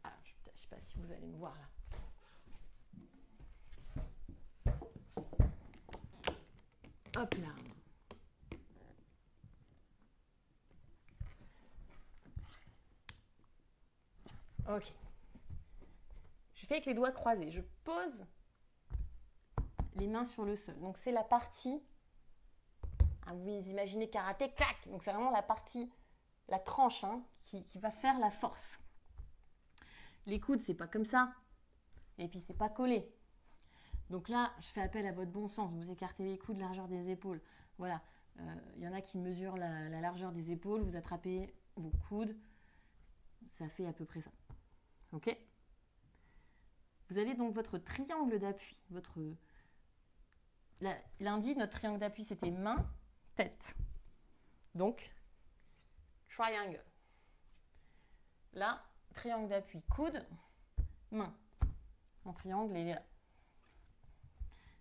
Alors, je ne sais pas si vous allez me voir là. Hop là. Ok. Je fais avec les doigts croisés. Je pose les mains sur le sol. Donc, c'est la partie... Hein, vous imaginez karaté, clac. Donc, c'est vraiment la partie, la tranche, hein, qui va faire la force. Les coudes, c'est pas comme ça. Et puis, c'est pas collé. Donc là, je fais appel à votre bon sens. Vous écartez les coudes, largeur des épaules. Voilà. Y en a qui mesurent la largeur des épaules. Vous attrapez vos coudes. Ça fait à peu près ça. Ok ? Vous avez donc votre triangle d'appui. Lundi, notre triangle d'appui, c'était main, tête. Donc, triangle. Là, triangle d'appui, coude, main. Mon triangle, il est là.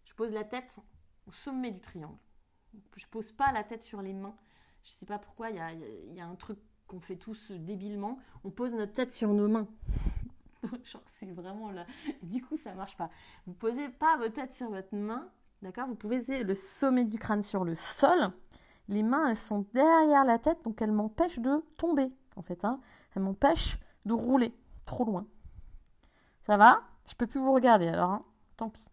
Je pose la tête au sommet du triangle. Je ne pose pas la tête sur les mains. Je ne sais pas pourquoi, il y a un truc qu'on fait tous débilement. On pose notre tête sur nos mains. Genre, c'est vraiment là. Du coup, ça ne marche pas. Vous ne posez pas votre tête sur votre main. D'accord ? Vous posez le sommet du crâne sur le sol. Les mains, elles sont derrière la tête, donc elles m'empêchent de tomber, en fait. Hein. Elles m'empêchent de rouler trop loin. Ça va ? Je ne peux plus vous regarder, alors, hein. Tant pis.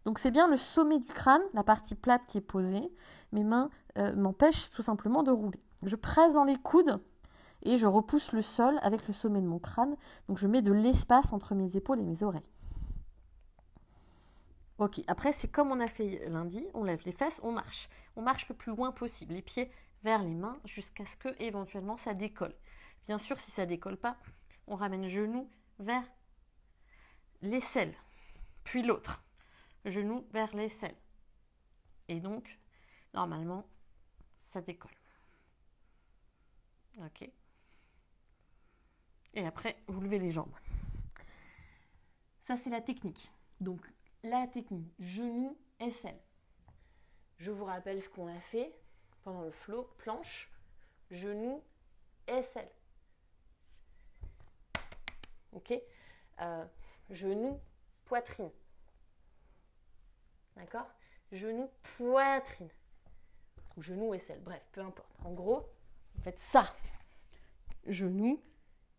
Donc, c'est bien le sommet du crâne, la partie plate qui est posée. Mes mains m'empêchent tout simplement de rouler. Je presse dans les coudes et je repousse le sol avec le sommet de mon crâne. Donc, je mets de l'espace entre mes épaules et mes oreilles. Ok, après, c'est comme on a fait lundi. On lève les fesses, on marche. On marche le plus loin possible, les pieds vers les mains jusqu'à ce que, éventuellement, ça décolle. Bien sûr, si ça ne décolle pas, on ramène le genou vers l'aisselle, puis l'autre. Genou vers l'aisselle. Et donc, normalement, ça décolle. Ok. Et après, vous levez les jambes. Ça, c'est la technique. Donc, la technique, genou, aisselle. Je vous rappelle ce qu'on a fait pendant le flow, planche, genou, aisselle. Ok. Genou, poitrine. D'accord ? Genou, poitrine. Ou genou, aisselle. Bref, peu importe. En gros, vous faites ça. Genou,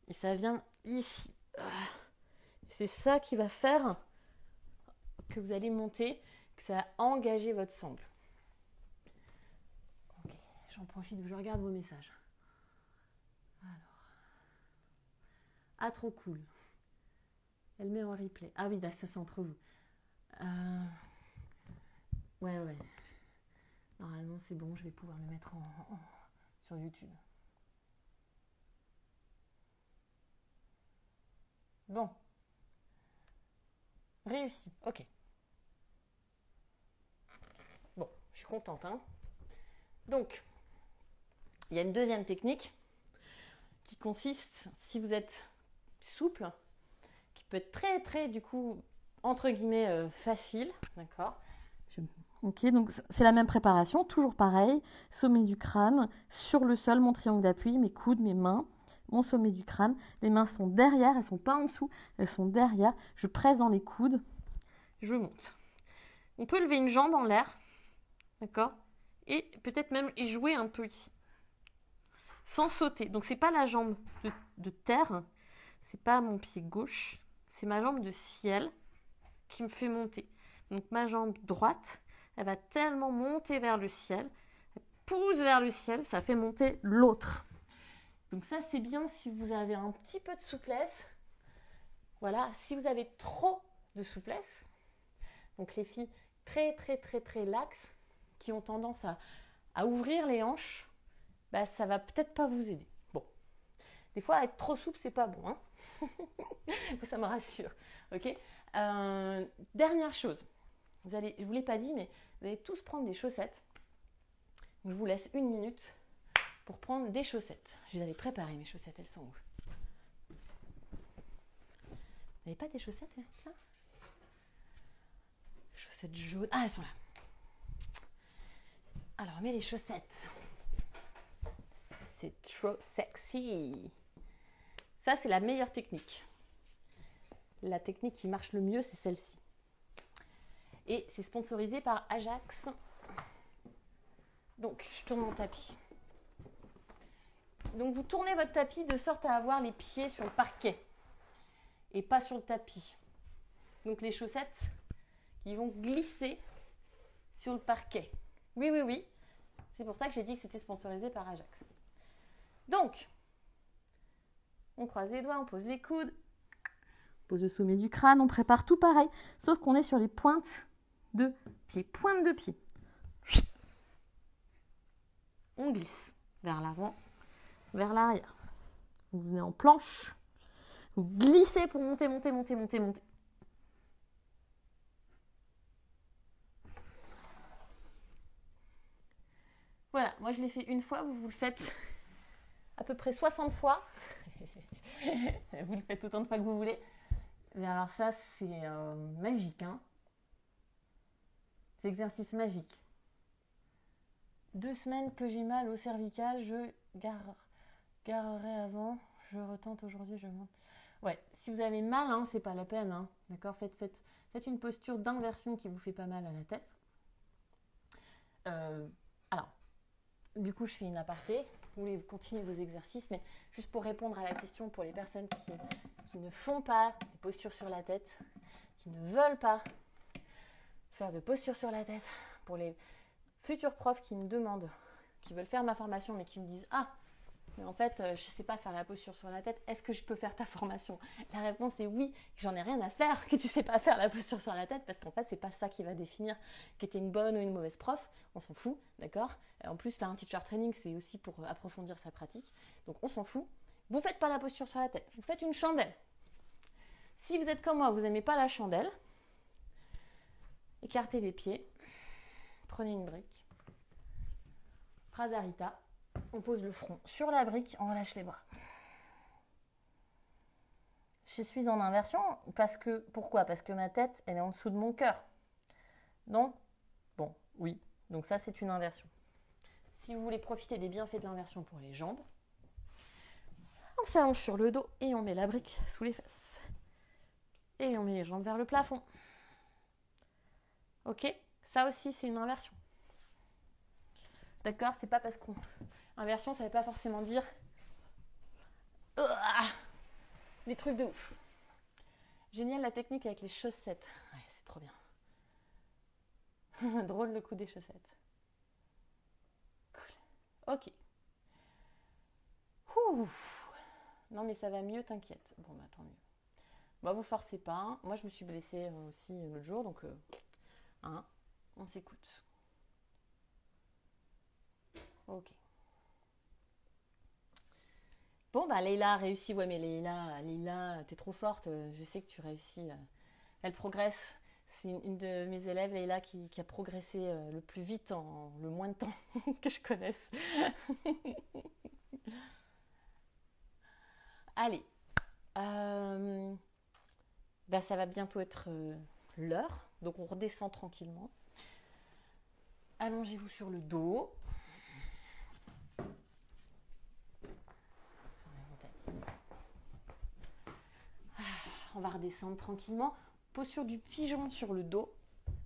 et ça vient ici. C'est ça qui va faire que vous allez monter, que ça va engager votre sangle. Ok, j'en profite, je regarde vos messages. Alors. Ah, trop cool. Elle met en replay. Ah oui, là, ça c'est entre vous. Ouais. Normalement, c'est bon, je vais pouvoir le mettre sur YouTube. Bon. Réussi, ok. Bon, je suis contente, hein. Donc, il y a une deuxième technique qui consiste, si vous êtes souple, qui peut être très, très, du coup, entre guillemets, facile, d'accord ? Ok, donc c'est la même préparation, toujours pareil, sommet du crâne, sur le sol, mon triangle d'appui, mes coudes, mes mains, mon sommet du crâne. Les mains sont derrière, elles ne sont pas en dessous, elles sont derrière. Je presse dans les coudes, je monte. On peut lever une jambe en l'air, d'accord ? Et peut-être même y jouer un peu ici, sans sauter. Donc c'est pas la jambe de terre, c'est pas mon pied gauche, c'est ma jambe de ciel qui me fait monter. Donc ma jambe droite, elle va tellement monter vers le ciel, elle pousse vers le ciel, ça fait monter l'autre. Donc ça, c'est bien si vous avez un petit peu de souplesse. Voilà, si vous avez trop de souplesse, donc les filles très laxes, qui ont tendance à ouvrir les hanches, bah, ça va peut-être pas vous aider. Bon, des fois, être trop souple, c'est pas bon, hein. Ça me rassure, ok. Dernière chose, je ne vous l'ai pas dit, mais vous allez tous prendre des chaussettes. Je vous laisse 1 minute pour prendre des chaussettes. Je les avais préparées, mes chaussettes, elles sont où? Vous n'avez pas des chaussettes, là? Chaussettes jaunes. Ah, elles sont là. Alors, on met les chaussettes. C'est trop sexy. Ça, c'est la meilleure technique. La technique qui marche le mieux, c'est celle-ci. Et c'est sponsorisé par Ajax. Donc, je tourne mon tapis. Donc, vous tournez votre tapis de sorte à avoir les pieds sur le parquet et pas sur le tapis. Donc, les chaussettes qui vont glisser sur le parquet. Oui, oui, oui. C'est pour ça que j'ai dit que c'était sponsorisé par Ajax. Donc, on croise les doigts, on pose les coudes, on pose le sommet du crâne, on prépare tout pareil, sauf qu'on est sur les pointes de pied. Pointe de pied. On glisse vers l'avant, vers l'arrière. Vous venez en planche, vous glissez pour monter, monter, monter, monter, monter. Voilà, moi je l'ai fait une fois, vous le faites à peu près 60 fois. Vous le faites autant de fois que vous voulez. Mais alors ça, c'est magique, hein. C'est exercice magique. 2 semaines que j'ai mal au cervical, je garerai avant, je retente aujourd'hui, je monte. Ouais, si vous avez mal, hein, c'est pas la peine, hein. D'accord, faites une posture d'inversion qui vous fait pas mal à la tête. Alors, du coup, je fais une aparté. Vous voulez continuer vos exercices, mais juste pour répondre à la question pour les personnes qui ne font pas des postures sur la tête, qui ne veulent pas faire de posture sur la tête, pour les futurs profs qui me demandent, qui veulent faire ma formation, mais qui me disent « Ah, mais en fait, je ne sais pas faire la posture sur la tête, est-ce que je peux faire ta formation ?» La réponse est oui, j'en ai rien à faire que tu ne sais pas faire la posture sur la tête, parce qu'en fait, c'est pas ça qui va définir que tu es une bonne ou une mauvaise prof, on s'en fout, d'accord. En plus, là, un teacher training, c'est aussi pour approfondir sa pratique, donc on s'en fout. Vous ne faites pas la posture sur la tête, vous faites une chandelle. Si vous êtes comme moi, vous n'aimez pas la chandelle, écartez les pieds, prenez une brique, Prasarita, on pose le front sur la brique, on relâche les bras. Je suis en inversion pourquoi? Parce que ma tête, elle est en dessous de mon cœur. Non? Bon, oui. Donc ça, c'est une inversion. Si vous voulez profiter des bienfaits de l'inversion pour les jambes, on s'allonge sur le dos et on met la brique sous les fesses. Et on met les jambes vers le plafond. Ok? Ça aussi, c'est une inversion. D'accord? C'est pas parce qu'on... Inversion, ça ne veut pas forcément dire... des trucs de ouf. Génial la technique avec les chaussettes. Ouais, c'est trop bien. Drôle le coup des chaussettes. Cool. Ok. Ouh. Non mais ça va mieux, t'inquiète. Bon bah tant mieux. Bah vous forcez pas. Hein. Moi je me suis blessée aussi l'autre jour, donc hein, on s'écoute. Ok. Bon bah Leïla a réussi. Ouais mais Leïla, t'es trop forte. Je sais que tu réussis. Elle progresse. C'est une de mes élèves, Leïla, qui a progressé le plus vite en le moins de temps que je connaisse. Allez. Bah, ça va bientôt être l'heure. Donc on redescend tranquillement. Allongez-vous sur le dos. On va redescendre tranquillement. Posture du pigeon sur le dos.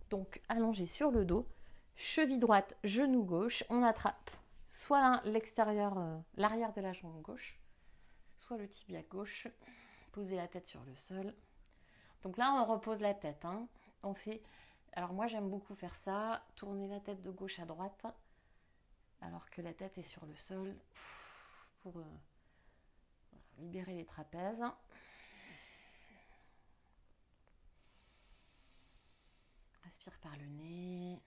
Donc allongé sur le dos. Cheville droite, genou gauche. On attrape soit l'extérieur, l'arrière de la jambe gauche, soit le tibia gauche. Posez la tête sur le sol. Donc là, on repose la tête. Hein. On fait Alors moi j'aime beaucoup faire ça, tourner la tête de gauche à droite, alors que la tête est sur le sol, pour libérer les trapèzes. Respire par le nez,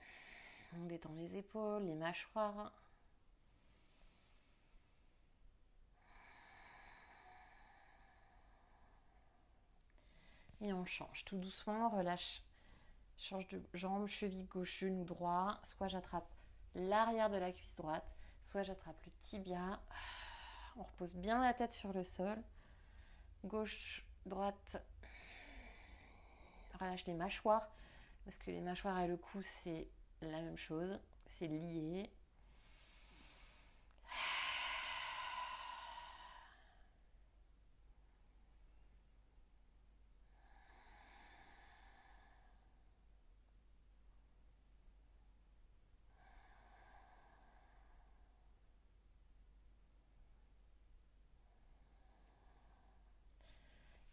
on détend les épaules, les mâchoires. Et on change tout doucement, relâche. Change de jambe, cheville gauche, genou droit. Soit j'attrape l'arrière de la cuisse droite, soit j'attrape le tibia. On repose bien la tête sur le sol. Gauche, droite. Relâche les mâchoires, parce que les mâchoires et le cou, c'est la même chose. C'est lié.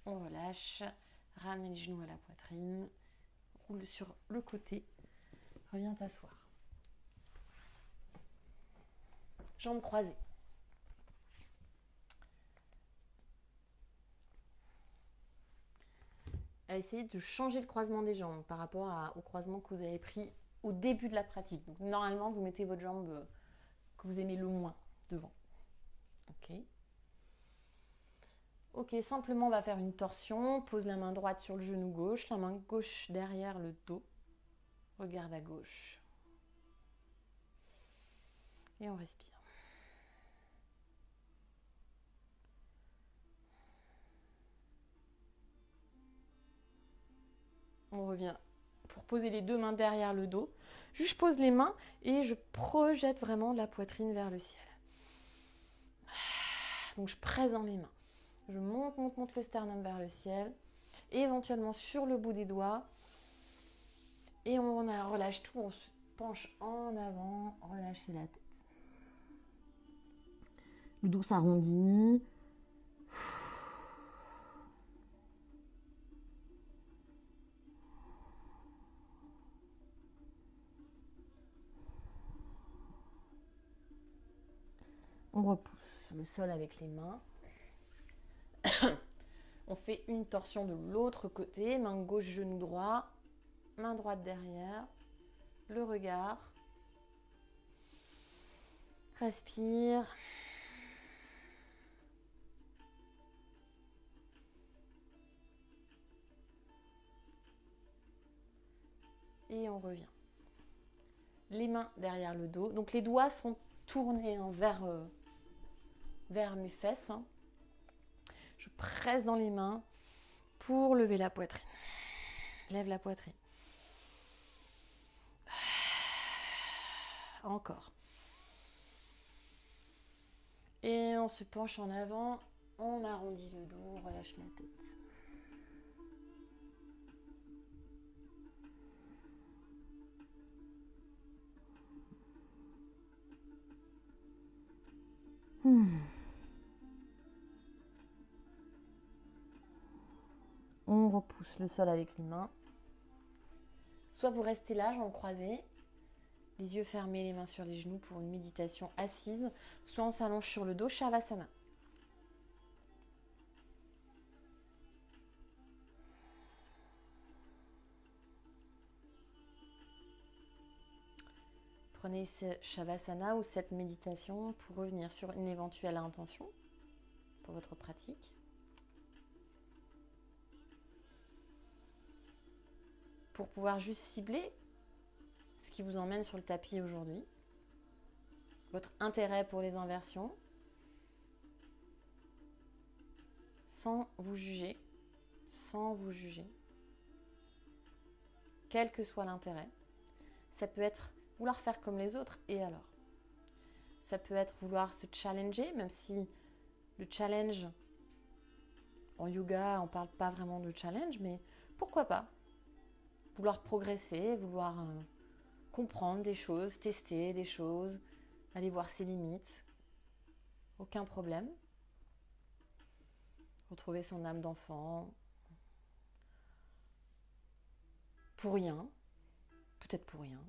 On relâche, ramène les genoux à la poitrine, roule sur le côté, reviens t'asseoir. Jambes croisées. Essayez de changer le croisement des jambes par rapport au croisement que vous avez pris au début de la pratique. Donc, normalement, vous mettez votre jambe que vous aimez le moins devant. Ok. Ok, simplement on va faire une torsion. Pose la main droite sur le genou gauche, la main gauche derrière le dos. Regarde à gauche. Et on respire. On revient pour poser les deux mains derrière le dos. Juste je pose les mains et je projette vraiment la poitrine vers le ciel. Donc je presse dans les mains. Je monte le sternum vers le ciel. Et éventuellement sur le bout des doigts. Et on relâche tout, on se penche en avant, relâchez la tête. Le dos s'arrondit. On repousse le sol avec les mains. On fait une torsion de l'autre côté, main gauche, genou droit, main droite derrière, le regard. Respire. Et on revient. Les mains derrière le dos. Donc les doigts sont tournés vers mes fesses. Je presse dans les mains pour lever la poitrine. Lève la poitrine. Encore. Et on se penche en avant. On arrondit le dos, on relâche la tête. On repousse le sol avec les mains. Soit vous restez là, jambes croisées, les yeux fermés, les mains sur les genoux pour une méditation assise, soit on s'allonge sur le dos, Shavasana. Prenez ce Shavasana ou cette méditation pour revenir sur une éventuelle intention pour votre pratique. Pour pouvoir juste cibler ce qui vous emmène sur le tapis aujourd'hui, votre intérêt pour les inversions, sans vous juger, quel que soit l'intérêt. Ça peut être vouloir faire comme les autres, et alors? Ça peut être vouloir se challenger, même si le challenge, en yoga, on ne parle pas vraiment de challenge, mais pourquoi pas? Vouloir progresser, vouloir comprendre des choses, tester des choses, aller voir ses limites, aucun problème. Retrouver son âme d'enfant, pour rien. peut-être pour rien.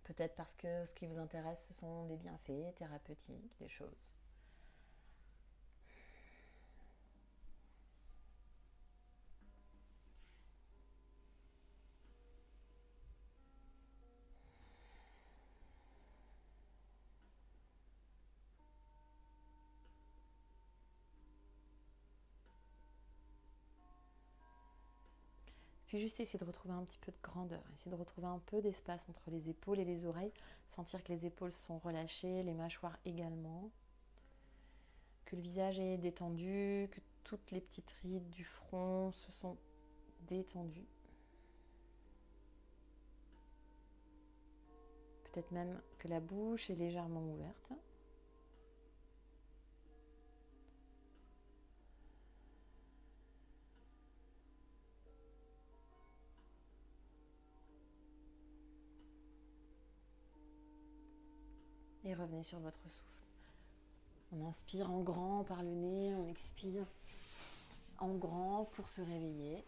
Peut-être parce que ce qui vous intéresse, ce sont des bienfaits thérapeutiques, des choses. Puis juste essayer de retrouver un petit peu de grandeur, essayer de retrouver un peu d'espace entre les épaules et les oreilles, sentir que les épaules sont relâchées, les mâchoires également, que le visage est détendu, que toutes les petites rides du front se sont détendues. Peut-être même que la bouche est légèrement ouverte. Et revenez sur votre souffle. On inspire en grand par le nez, on expire en grand pour se réveiller.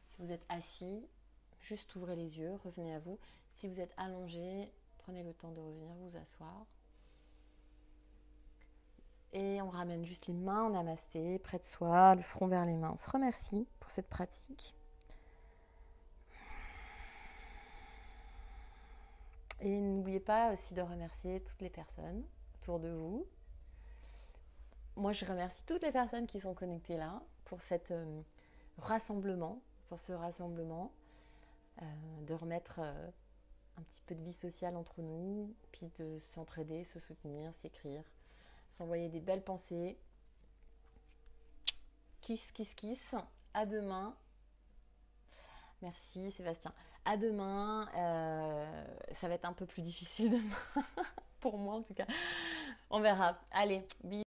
Si vous êtes assis, juste ouvrez les yeux, revenez à vous. Si vous êtes allongé, prenez le temps de revenir vous asseoir. Et on ramène juste les mains en namasté, près de soi, le front vers les mains. On se remercie pour cette pratique. Et n'oubliez pas aussi de remercier toutes les personnes autour de vous. Moi, je remercie toutes les personnes qui sont connectées là pour cette rassemblement, de remettre un petit peu de vie sociale entre nous, puis de s'entraider, se soutenir, s'écrire, s'envoyer des belles pensées. Kiss, kiss, kiss. À demain. Merci Sébastien. À demain. Ça va être un peu plus difficile demain, pour moi en tout cas. On verra. Allez, bisous.